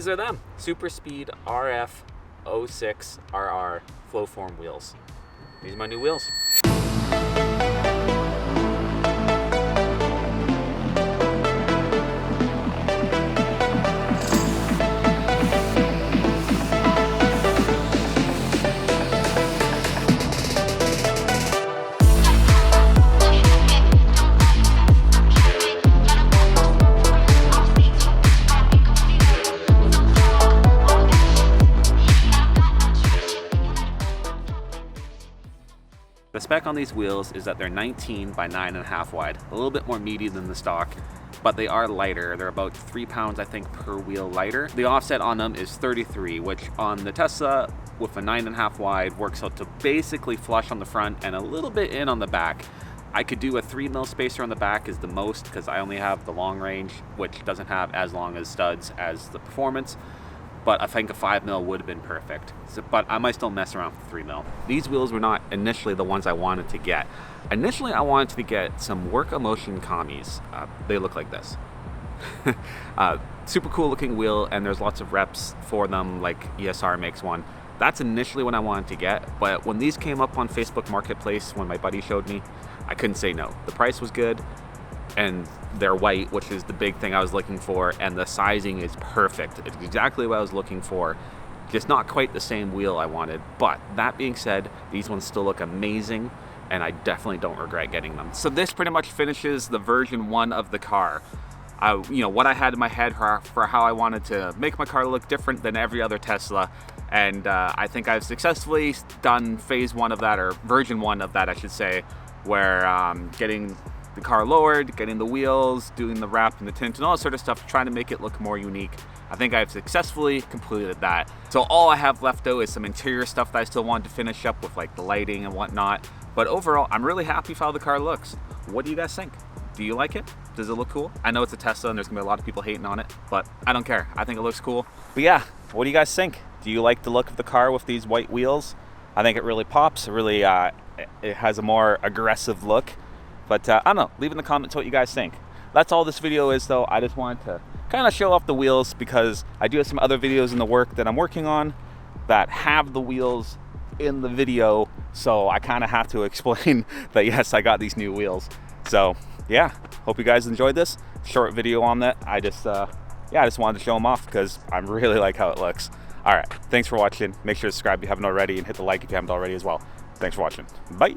these are them. Superspeed RF 06 RR Flowform wheels. These are my new wheels. The spec on these wheels is that they're 19 by 9.5 wide, a little bit more meaty than the stock, but they are lighter. They're about 3 pounds, I think, per wheel lighter. The offset on them is 33, which on the Tesla with a 9.5 wide works out to basically flush on the front and a little bit in on the back. I could do a 3 mil spacer on the back is the most because I only have the long range, which doesn't have as long as studs as the performance. But I think a 5 mil would have been perfect. But I might still mess around with 3 mil. These wheels were not initially the ones I wanted to get. Initially, I wanted to get some Work Emotion commies. They look like this. Super cool looking wheel, and there's lots of reps for them, like ESR makes one. That's initially what I wanted to get, but when these came up on Facebook Marketplace, when my buddy showed me, I couldn't say no. The price was good, and they're white, which is the big thing I was looking for, and the sizing is perfect. It's exactly what I was looking for, just not quite the same wheel I wanted. But that being said, these ones still look amazing, and I definitely don't regret getting them. So this pretty much finishes the version 1 of the car. What I had in my head for how I wanted to make my car look different than every other Tesla, and I think I've successfully done phase 1 of that, or version 1 of that I should say, where getting the car lowered, getting the wheels, doing the wrap and the tint and all that sort of stuff, trying to make it look more unique. I think I've successfully completed that. So all I have left though is some interior stuff that I still wanted to finish up with, like the lighting and whatnot. But overall, I'm really happy with how the car looks. What do you guys think? Do you like it? Does it look cool? I know it's a Tesla and there's gonna be a lot of people hating on it, but I don't care. I think it looks cool. But yeah, what do you guys think? Do you like the look of the car with these white wheels? I think it really pops. It really, it has a more aggressive look. But I don't know, leave in the comments what you guys think. That's all this video is though. I just wanted to kind of show off the wheels because I do have some other videos in the work that I'm working on that have the wheels in the video. So I kind of have to explain that yes, I got these new wheels. So yeah, hope you guys enjoyed this short video on that. I just wanted to show them off because I really like how it looks. All right, thanks for watching. Make sure to subscribe if you haven't already and hit the like if you haven't already as well. Thanks for watching. Bye.